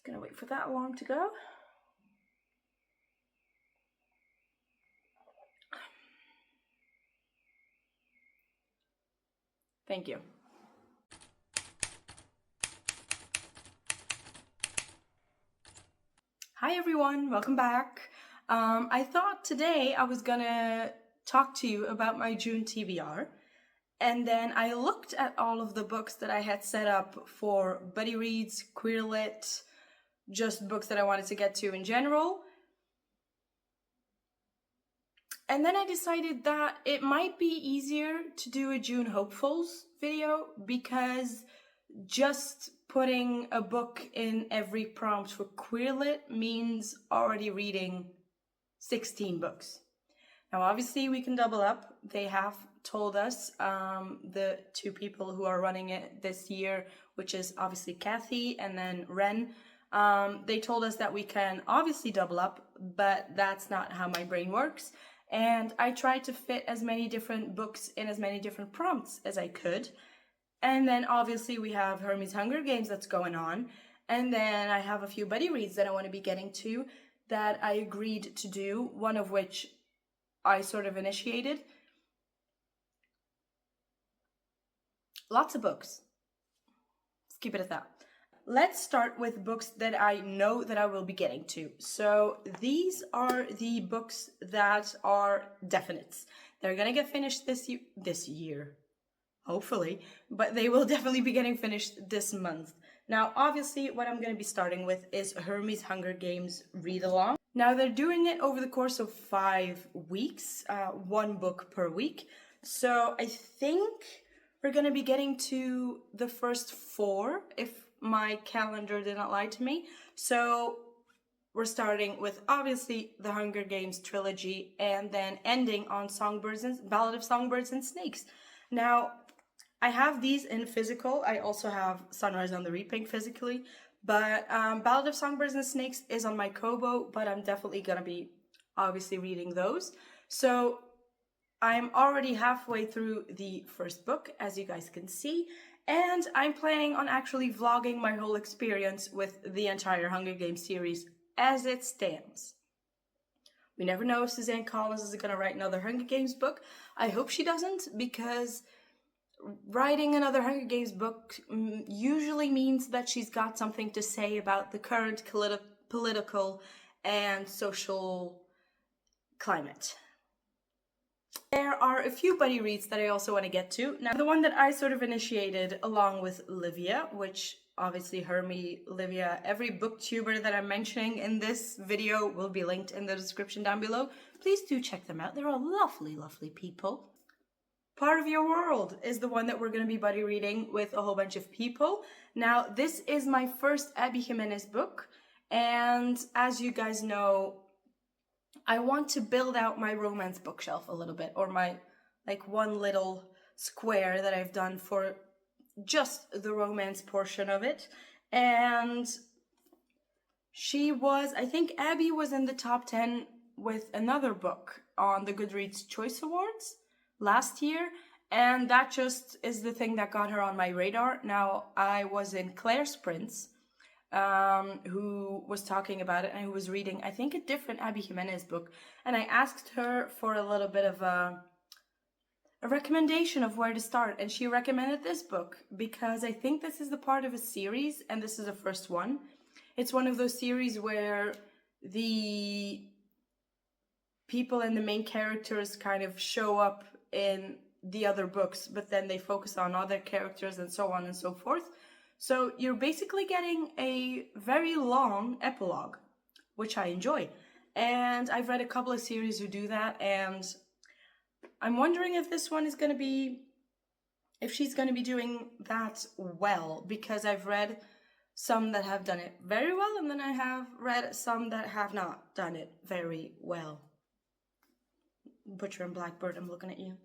Gonna wait for that alarm to go. Thank you. Hi everyone, welcome back. I thought today I was gonna talk to you about my June TBR, and then I looked at all of the books that I had set up for buddy reads, queer lit, just books that I wanted to get to in general. And then I decided that it might be easier to do a June hopefuls video because just putting a book in every prompt for queer lit means already reading 16 books. Now obviously we can double up. They have told us, the two people who are running it this year, which is obviously Kathy and then Wren, they told us that we can obviously double up, but that's not how my brain works. And I tried to fit as many different books in as many different prompts as I could. And then obviously we have Hermie's Hunger Games that's going on. And then I have a few buddy reads that I want to be getting to that I agreed to do, one of which I sort of initiated. Lots of books. Let's keep it at that. Let's start with books that I know that I will be getting to. So these are the books that are definites. They're gonna get finished this year, hopefully, but they will definitely be getting finished this month. Now, obviously, what I'm gonna be starting with is Hermie's Hunger Games read along. Now, they're doing it over the course of 5 weeks, one book per week. So I think we're gonna be getting to the first 4, if my calendar did not lie to me. So we're starting with obviously the Hunger Games trilogy and then ending on Ballad of Songbirds and Snakes. Now, I have these in physical. I also have Sunrise on the Reaping physically, but Ballad of Songbirds and Snakes is on my Kobo, but I'm definitely gonna be obviously reading those. So I'm already halfway through the first book, as you guys can see, and I'm planning on actually vlogging my whole experience with the entire Hunger Games series as it stands. We never know if Suzanne Collins is going to write another Hunger Games book. I hope she doesn't, because writing another Hunger Games book usually means that she's got something to say about the current political and social climate. There are a few buddy reads that I also want to get to. Now, the one that I sort of initiated along with Livia, which obviously Hermie, Livia, every booktuber that I'm mentioning in this video will be linked in the description down below. Please do check them out. They're all lovely, lovely people. Part of Your World is the one that we're going to be buddy reading with a whole bunch of people. Now, this is my first Abby Jimenez book, and as you guys know, I want to build out my romance bookshelf a little bit, or my one little square that I've done for just the romance portion of it. And I think Abby was in the top 10 with another book on the Goodreads Choice Awards last year, and that just is the thing that got her on my radar. Now, I was in Claire's Prince, who was talking about it and who was reading, I think, a different Abby Jimenez book, and I asked her for a little bit of a recommendation of where to start, and she recommended this book because I think this is the part of a series, and this is the first one. It's one of those series where the people and the main characters kind of show up in the other books, but then they focus on other characters and so on and so forth. So you're basically getting a very long epilogue, which I enjoy. And I've read a couple of series who do that, and I'm wondering if this one is going to be, if she's going to be doing that well, because I've read some that have done it very well, and then I have read some that have not done it very well. Butcher and Blackbird, I'm looking at you.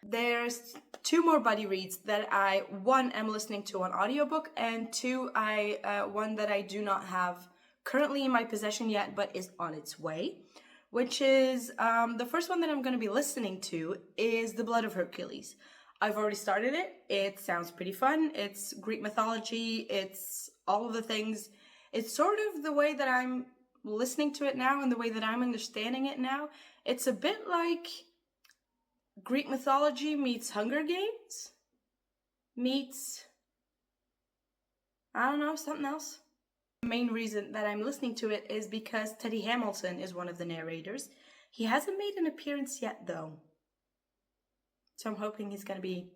There's 2 more buddy reads that one, am listening to on audiobook, and 2, one that I do not have currently in my possession yet, but is on its way, which is, the first one that I'm going to be listening to is The Blood of Hercules. I've already started it. It sounds pretty fun. It's Greek mythology. It's all of the things. It's sort of the way that I'm listening to it now and the way that I'm understanding it now. It's a bit like Greek mythology meets Hunger Games meets, I don't know, something else. The main reason that I'm listening to it is because Teddy Hamilton is one of the narrators. He hasn't made an appearance yet, though. So I'm hoping he's going to be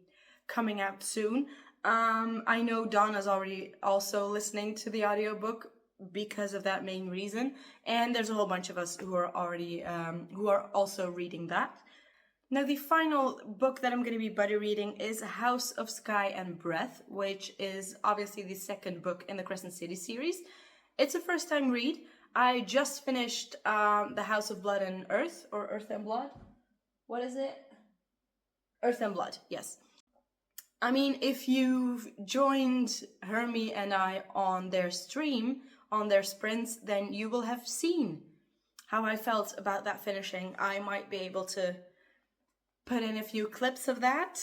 coming out soon. I know Donna's already also listening to the audiobook because of that main reason. And there's a whole bunch of us who are already, who are also reading that. Now, the final book that I'm going to be buddy reading is House of Sky and Breath, which is obviously the second book in the Crescent City series. It's a first-time read. I just finished The House of Blood and Earth, or Earth and Blood. What is it? Earth and Blood, yes. I mean, if you've joined Hermie and I on their stream, on their sprints, then you will have seen how I felt about that finishing. I might be able to put in a few clips of that.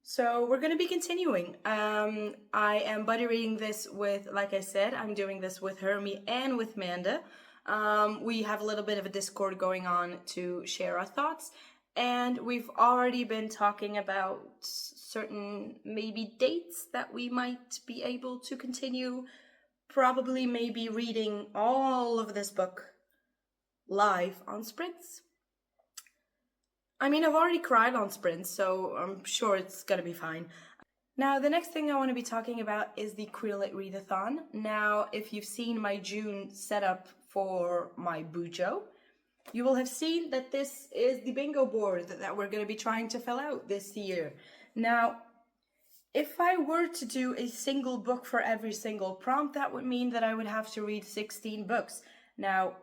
So we're going to be continuing. I am buddy reading this with, like I said, I'm doing this with Hermie and with Manda. We have a little bit of a Discord going on to share our thoughts. And we've already been talking about certain maybe dates that we might be able to continue. Probably maybe reading all of this book live on sprints. I mean, I've already cried on sprints, so I'm sure it's gonna be fine. Now, the next thing I want to be talking about is the Queerlit Readathon. Now, if you've seen my June setup for my Bujo, you will have seen that this is the bingo board that we're going to be trying to fill out this year. Now, if I were to do a single book for every single prompt, that would mean that I would have to read 16 books. Now,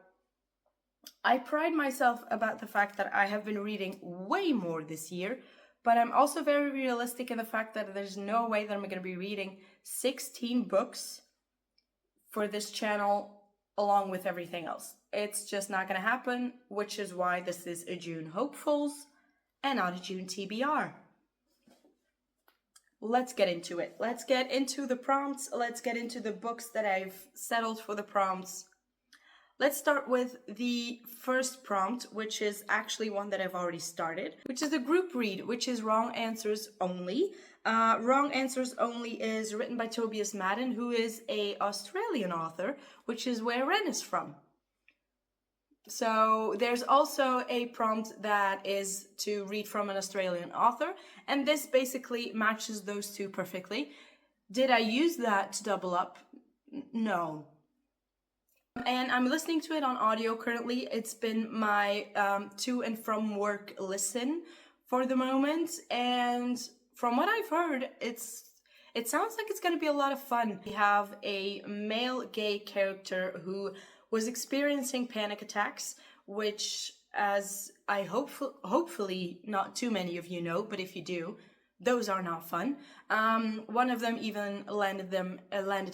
I pride myself about the fact that I have been reading way more this year, but I'm also very realistic in the fact that there's no way that I'm going to be reading 16 books for this channel along with everything else. It's just not going to happen, which is why this is a June Hopefuls and not a June TBR. Let's get into it. Let's get into the prompts. Let's get into the books that I've settled for the prompts. Let's start with the first prompt, which is actually one that I've already started, which is a group read, which is Wrong Answers Only. Wrong Answers Only is written by Tobias Madden, who is an Australian author, which is where Wren is from. So there's also a prompt that is to read from an Australian author, and this basically matches those two perfectly. Did I use that to double up? No. And I'm listening to it on audio currently. It's been my to and from work listen for the moment. And from what I've heard, it sounds like it's going to be a lot of fun. We have a male gay character who was experiencing panic attacks, which, as I hopefully not too many of you know, but if you do, those are not fun. One of them even landed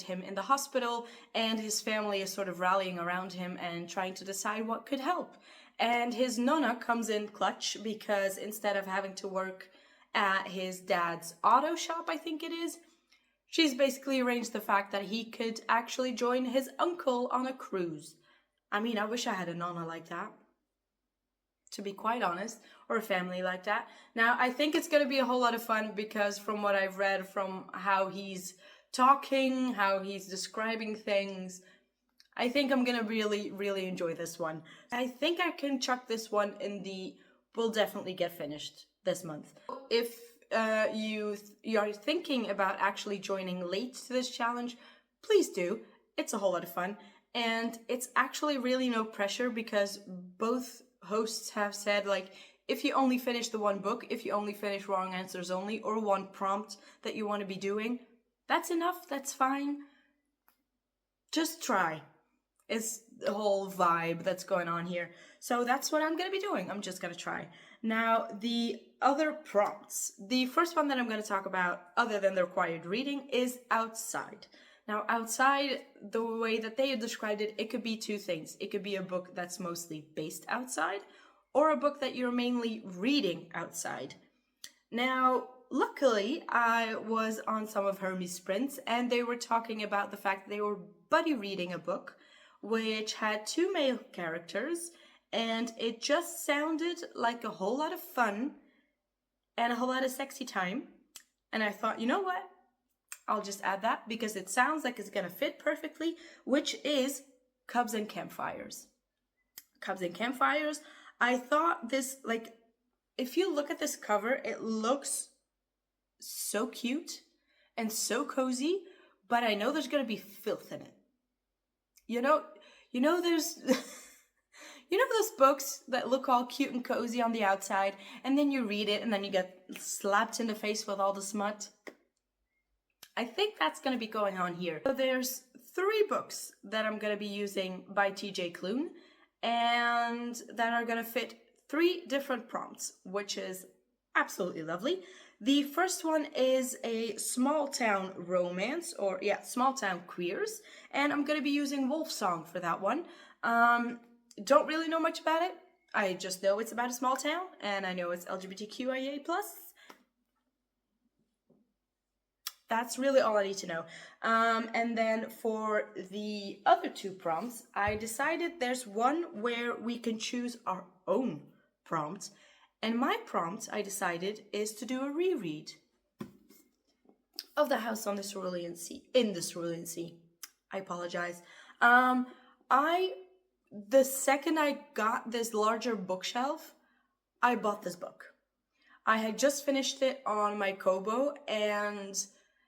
him in the hospital, and his family is sort of rallying around him and trying to decide what could help. And his nonna comes in clutch because instead of having to work at his dad's auto shop, I think it is, she's basically arranged the fact that he could actually join his uncle on a cruise. I mean, I wish I had a nonna like that, to be quite honest, or a family like that. Now, I think it's going to be a whole lot of fun because from what I've read, from how he's talking, how he's describing things, I think I'm gonna really enjoy this one. I think I can chuck this one in the will definitely get finished this month. If you are thinking about actually joining late to this challenge, please do. It's a whole lot of fun, and it's actually really no pressure because both hosts have said, like, if you only finish the one book, if you only finish wrong answers only, or one prompt that you want to be doing, that's enough, that's fine. Just try. It's the whole vibe that's going on here. So that's what I'm going to be doing. I'm just going to try. Now, the other prompts. The first one that I'm going to talk about, other than the required reading, is outside. Now, outside, the way that they described it, it could be two things. It could be a book that's mostly based outside, or a book that you're mainly reading outside. Now, luckily, I was on some of Hermie's sprints, and they were talking about the fact that they were buddy reading a book which had two male characters, and it just sounded like a whole lot of fun and a whole lot of sexy time. And I thought, you know what? I'll just add that because it sounds like it's gonna fit perfectly, which is Cubs and Campfires. Cubs and Campfires. I thought this, like, if you look at this cover, it looks so cute and so cozy, but I know there's gonna be filth in it. You know, there's, you know those books that look all cute and cozy on the outside, and then you read it and then you get slapped in the face with all the smut? I think that's going to be going on here. So there's 3 books that I'm going to be using by TJ Klune, and that are going to fit 3 different prompts, which is absolutely lovely. The first one is a small town romance, or small town queers, and I'm going to be using Wolf Song for that one. Don't really know much about it. I just know it's about a small town, and I know it's LGBTQIA+. That's really all I need to know. And then for the other 2 prompts, I decided there's one where we can choose our own prompt. And my prompt, I decided, is to do a reread of The House on the Cerulean Sea. In the Cerulean Sea. I apologize. The second I got this larger bookshelf, I bought this book. I had just finished it on my Kobo and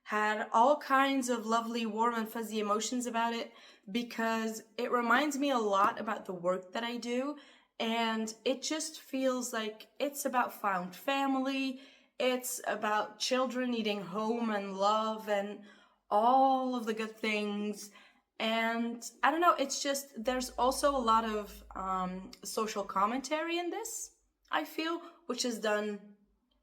had all kinds of lovely, warm and fuzzy emotions about it because it reminds me a lot about the work that I do. And it just feels like it's about found family, it's about children needing home and love and all of the good things. And I don't know, it's just, there's also a lot of social commentary in this, I feel, which is done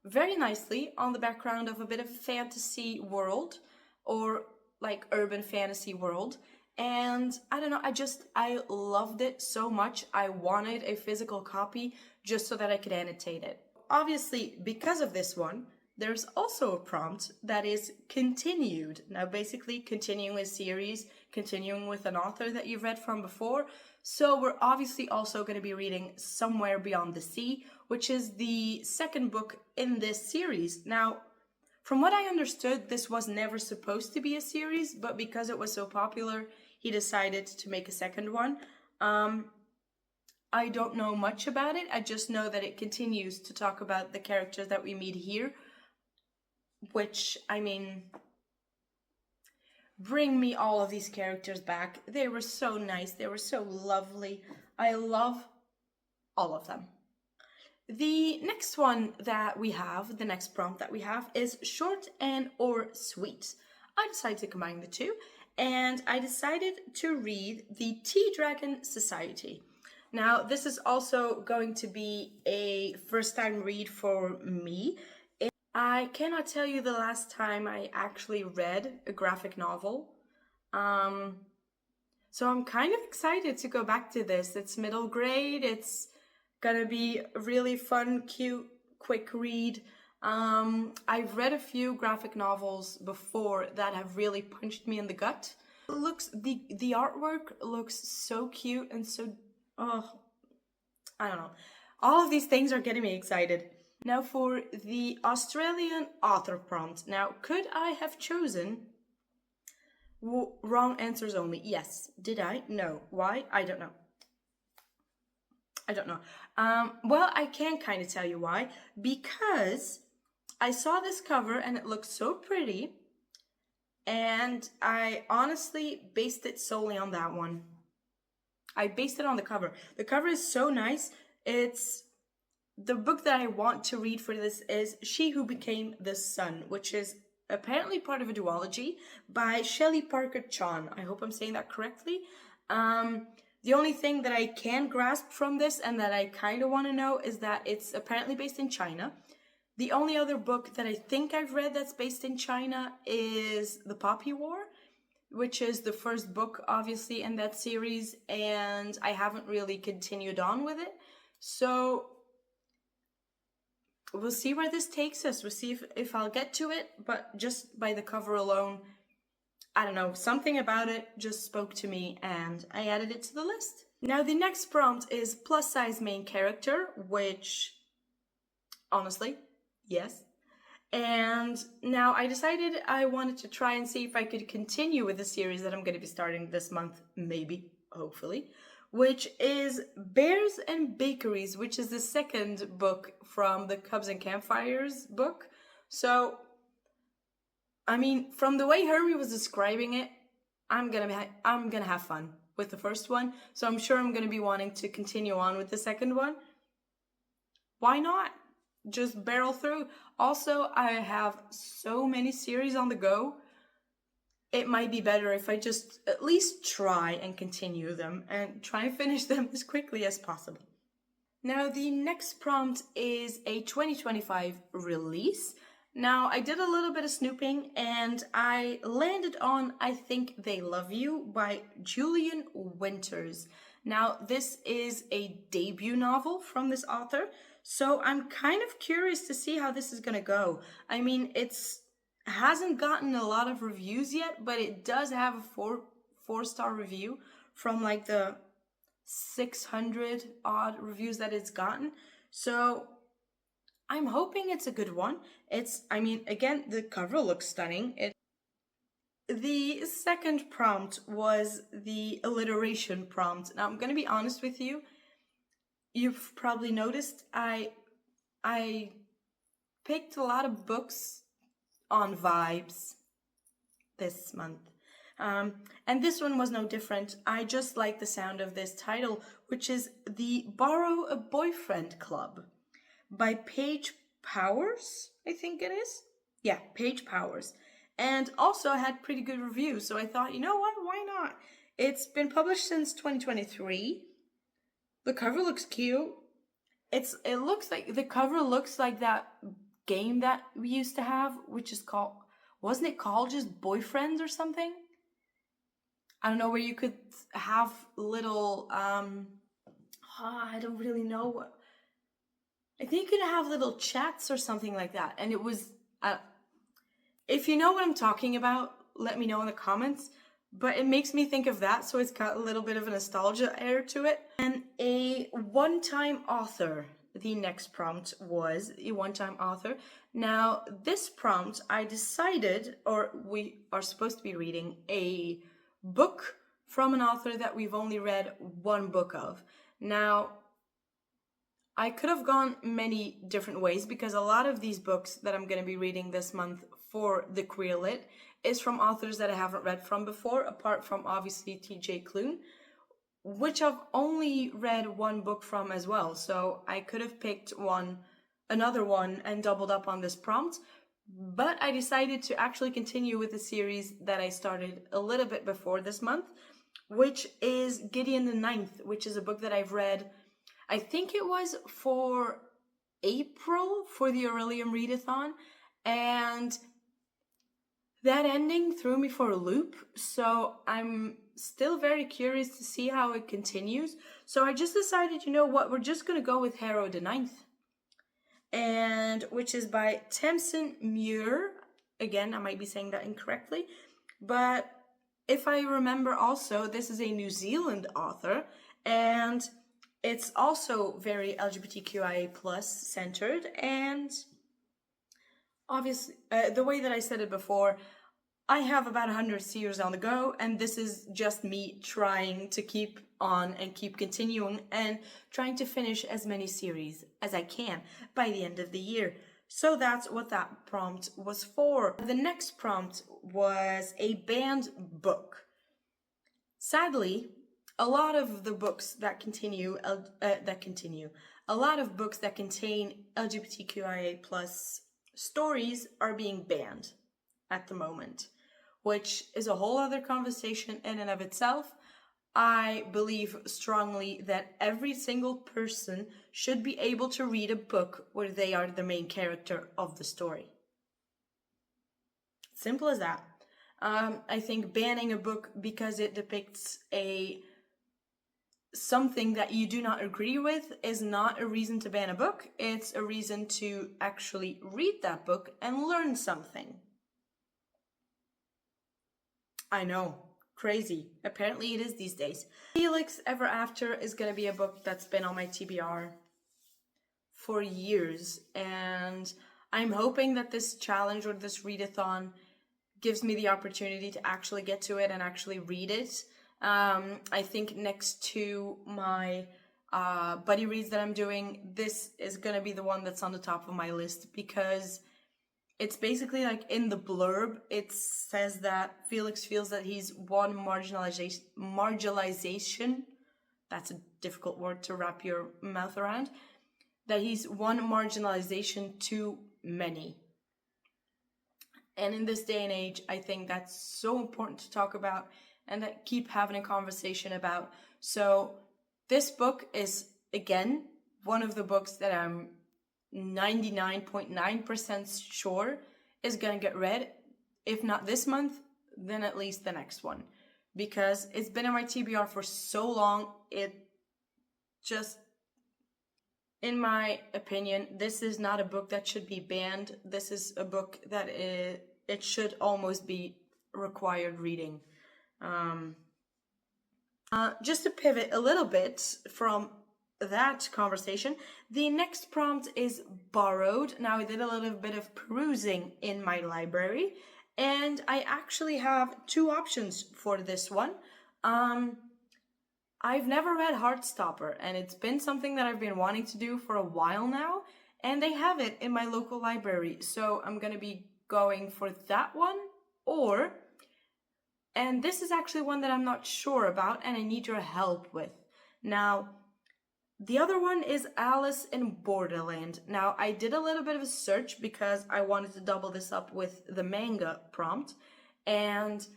very nicely on the background of a bit of a fantasy world, or like urban fantasy world. And I don't know, I loved it so much. I wanted a physical copy just so that I could annotate it. Obviously, because of this one, there's also a prompt that is continued. Now, basically continuing a series, continuing with an author that you've read from before. So we're obviously also going to be reading Somewhere Beyond the Sea, which is the second book in this series. Now, from what I understood, this was never supposed to be a series, but because it was so popular, he decided to make a second one. I don't know much about it. I just know that it continues to talk about the characters that we meet here, which, I mean, bring me all of these characters back. They were so nice. They were so lovely. I love all of them. The next one that we have, the next prompt that we have, is short and or sweet. I decided to combine the 2, and I decided to read The Tea Dragon Society. Now, this is also going to be a first-time read for me. I cannot tell you the last time I actually read a graphic novel. So I'm kind of excited to go back to this. It's middle grade. It's gonna be a really fun, cute, quick read. I've read a few graphic novels before that have really punched me in the gut. The artwork looks so cute and so, I don't know. All of these things are getting me excited. Now for the Australian author prompt. Now, could I have chosen Wrong answers only. Yes. Did I? No. Why? I don't know. I don't know. Well, I can kind of tell you why. Because I saw this cover and it looked so pretty. And I honestly based it solely on that one. I based it on the cover. The cover is so nice. It's the book that I want to read for this is She Who Became the Sun, which is apparently part of a duology by Shelley Parker Chan. I hope I'm saying that correctly. The only thing that I can grasp from this and that I kind of want to know is that it's apparently based in China. The only other book that I think I've read that's based in China is The Poppy War, which is the first book, obviously, in that series, and I haven't really continued on with it. So we'll see where this takes us. We'll see if I'll get to it, but just by the cover alone, I don't know, something about it just spoke to me and I added it to the list. Now the next prompt is plus size main character, which honestly, yes. And now I decided I wanted to try and see if I could continue with the series that I'm going to be starting this month, maybe, hopefully, which is Bears and Bakeries, which is the second book from the Cubs and Campfires book. So, I mean, from the way Hermie was describing it, I'm gonna have fun with the first one. So I'm sure I'm gonna be wanting to continue on with the second one. Why not? Just barrel through. Also, I have so many series on the go. It might be better if I just at least try and continue them and try and finish them as quickly as possible. Now, the next prompt is a 2025 release. Now, I did a little bit of snooping and I landed on I Think They Love You by Julian Winters. Now, this is a debut novel from this author, so I'm kind of curious to see how this is going to go. I mean, hasn't gotten a lot of reviews yet, but it does have a four-star review from like the 600 odd reviews that it's gotten. So I'm hoping it's a good one. Again, the cover looks stunning. The second prompt was the alliteration prompt. Now I'm going to be honest with you. You've probably noticed I picked a lot of books on vibes this month. And this one was no different. I just like the sound of this title, which is The Borrow a Boyfriend Club by Paige Powers, I think it is. Yeah, Paige Powers. And also had pretty good reviews, so I thought, you know what, why not? It's been published since 2023. The cover looks cute. The cover looks like that game that we used to have, which is called, wasn't it called just Boyfriends or something? I don't know, where you could have little, I don't really know. I think you could have little chats or something like that. And it was, if you know what I'm talking about, let me know in the comments. But it makes me think of that, so it's got a little bit of a nostalgia air to it. And a one-time author. The next prompt was a one-time author. Now, this prompt, I decided, or we are supposed to be reading a book from an author that we've only read one book of. Now, I could have gone many different ways because a lot of these books that I'm going to be reading this month for the Queer Lit is from authors that I haven't read from before, apart from obviously T.J. Klune, which I've only read one book from as well. So I could have picked another one and doubled up on this prompt, but I decided to actually continue with the series that I started a little bit before this month, which is Gideon the Ninth, which is a book that I've read, I think it was for April for the Aurelium Readathon, and that ending threw me for a loop, so I'm still very curious to see how it continues. So I just decided, you know what, we're just going to go with Harrow the Ninth, and which is by Tamsin Muir. Again, I might be saying that incorrectly, but if I remember also, this is a New Zealand author, and it's also very LGBTQIA plus centered, and obviously, the way that I said it before, I have about 100 series on the go, and this is just me trying to keep on and keep continuing and trying to finish as many series as I can by the end of the year. So that's what that prompt was for. The next prompt was a banned book. Sadly, a lot of the books that a lot of books that contain LGBTQIA plus stories are being banned at the moment, which is a whole other conversation in and of itself. I believe strongly that every single person should be able to read a book where they are the main character of the story. Simple as that. I think banning a book because it depicts something that you do not agree with is not a reason to ban a book. It's a reason to actually read that book and learn something. I know, crazy. Apparently it is these days. Felix Ever After is going to be a book that's been on my TBR for years, and I'm hoping that this challenge or this readathon gives me the opportunity to actually get to it and actually read it. I think next to my buddy reads that I'm doing, this is going to be the one that's on the top of my list, because it's basically like in the blurb, it says that Felix feels that he's one marginalization, that's a difficult word to wrap your mouth around, that he's one marginalization too many. And in this day and age, I think that's so important to talk about and that keep having a conversation about. So this book is, again, one of the books that I'm 99.9% sure is going to get read. If not this month, then at least the next one. Because it's been in my TBR for so long, it just, in my opinion, this is not a book that should be banned. This is a book that it should almost be required reading. Just to pivot a little bit from that conversation, the next prompt is borrowed. Now, I did a little bit of perusing in my library, and I actually have two options for this one. I've never read Heartstopper, and it's been something that I've been wanting to do for a while now, and they have it in my local library, so I'm gonna be going for that one, and this is actually one that I'm not sure about and I need your help with. Now, the other one is Alice in Borderland. Now, I did a little bit of a search because I wanted to double this up with the manga prompt, and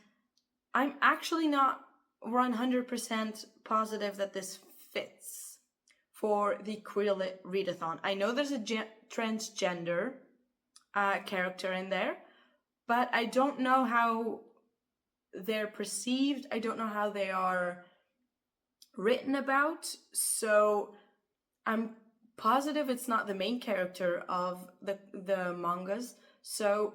I'm actually not 100% positive that this fits for the Queer Lit Readathon. I know there's a transgender character in there, but I don't know how they're perceived. I don't know how they are written about, so I'm positive it's not the main character of the mangas. So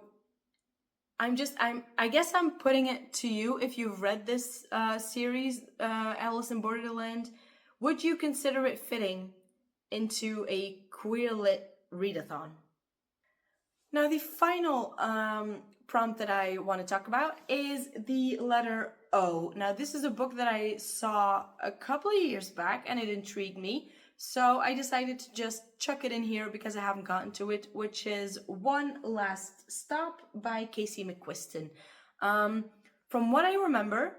I guess I'm putting it to you. If you've read this series, Alice in Borderland, would you consider it fitting into a Queer Lit Readathon? Now, the final prompt that I want to talk about is the letter O. Now, this is a book that I saw a couple of years back and it intrigued me. So I decided to just chuck it in here because I haven't gotten to it, which is One Last Stop by Casey McQuiston. From what I remember,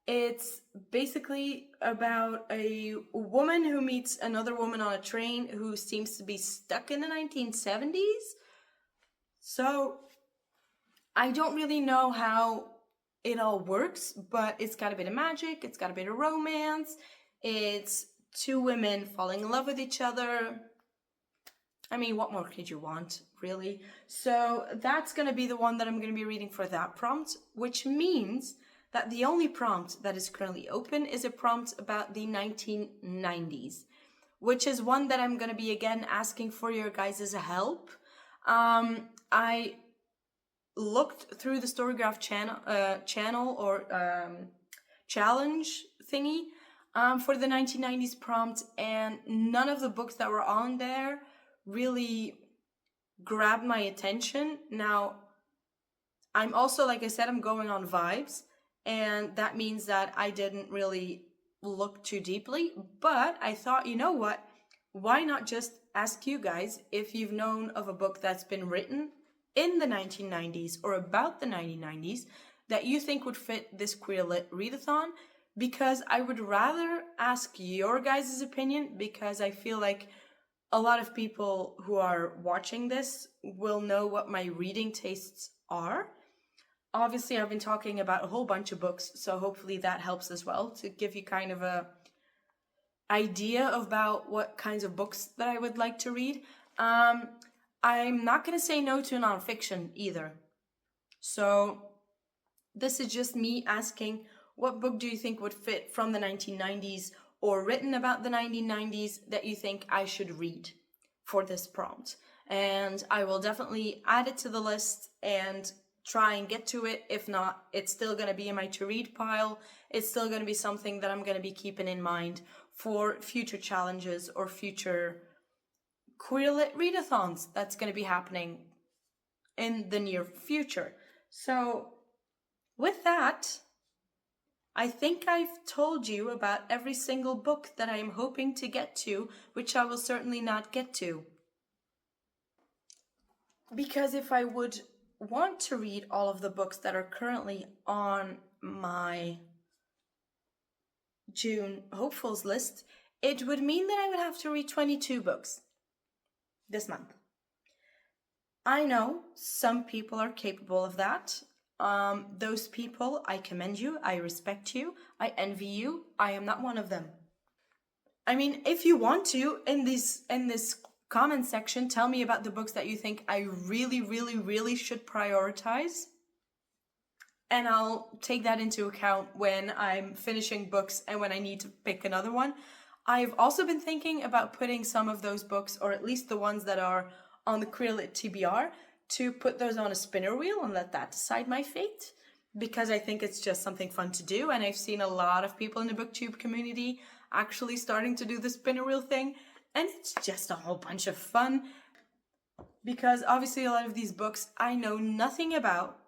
it's basically about a woman who meets another woman on a train who seems to be stuck in the 1970s. So I don't really know how it all works, but it's got a bit of magic, it's got a bit of romance, it's two women falling in love with each other. I mean, what more could you want, really? So that's going to be the one that I'm going to be reading for that prompt, which means that the only prompt that is currently open is a prompt about the 1990s, which is one that I'm going to be again asking for your guys' help. I looked through the Storygraph channel or challenge thingy for the 1990s prompt, and none of the books that were on there really grabbed my attention. Now, I'm also, like I said, I'm going on vibes, and that means that I didn't really look too deeply, but I thought, you know what? Why not just ask you guys if you've known of a book that's been written in the 1990s or about the 1990s that you think would fit this Queer Lit readathon? Because I would rather ask your guys' opinion, because I feel like a lot of people who are watching this will know what my reading tastes are. Obviously, I've been talking about a whole bunch of books, so hopefully that helps as well to give you kind of a idea about what kinds of books that I would like to read. I'm not going to say no to nonfiction either. So this is just me asking, what book do you think would fit from the 1990s or written about the 1990s that you think I should read for this prompt? And I will definitely add it to the list and try and get to it. If not, it's still going to be in my to read pile. It's still going to be something that I'm going to be keeping in mind for future challenges or future Queer Lit readathons that's going to be happening in the near future. So with that, I think I've told you about every single book that I am hoping to get to, which I will certainly not get to. Because if I would want to read all of the books that are currently on my June hopefuls list, it would mean that I would have to read 22 books this month. I know some people are capable of that. Those people, I commend you, I respect you, I envy you. I am not one of them. I mean, if you want to, in this comment section, tell me about the books that you think I really should prioritize. And I'll take that into account when I'm finishing books and when I need to pick another one. I've also been thinking about putting some of those books, or at least the ones that are on the Queer Lit TBR, to put those on a spinner wheel and let that decide my fate, because I think it's just something fun to do. And I've seen a lot of people in the booktube community actually starting to do the spinner wheel thing, and it's just a whole bunch of fun, because obviously a lot of these books I know nothing about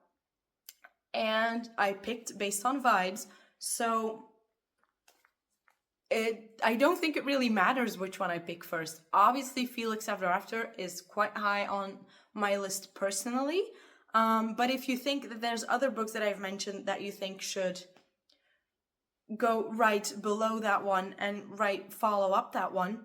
and I picked based on vibes, so I don't think it really matters which one I pick first. Obviously, Felix Ever After is quite high on my list personally, but if you think that there's other books that I've mentioned that you think should go right below that one and follow up that one,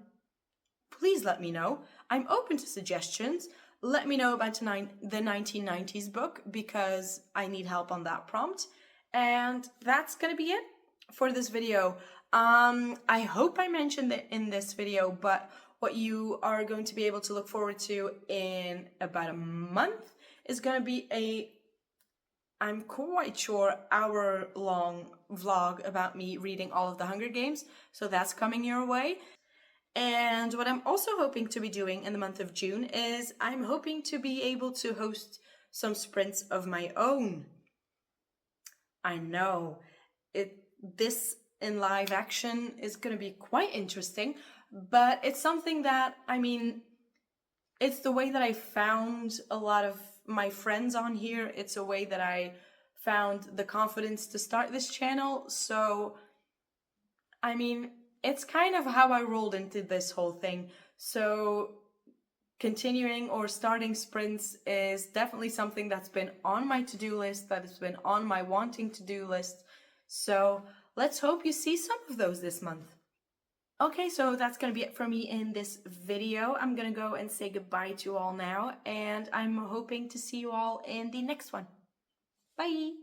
please let me know. I'm open to suggestions. Let me know about the 1990s book, because I need help on that prompt. And that's gonna be it for this video. I hope I mentioned it in this video, but what you are going to be able to look forward to in about a month is going to be I'm quite sure, hour-long vlog about me reading all of the Hunger Games. So that's coming your way. And what I'm also hoping to be doing in the month of June is I'm hoping to be able to host some sprints of my own. I know, this in live action is going to be quite interesting, but it's something that, I mean, it's the way that I found a lot of my friends on here. It's a way that I found the confidence to start this channel. So, I mean, it's kind of how I rolled into this whole thing. So continuing or starting sprints is definitely something that's been on my to-do list, that has been on my wanting to-do list. So let's hope you see some of those this month. Okay, so that's going to be it for me in this video. I'm going to go and say goodbye to you all now, and I'm hoping to see you all in the next one. Bye!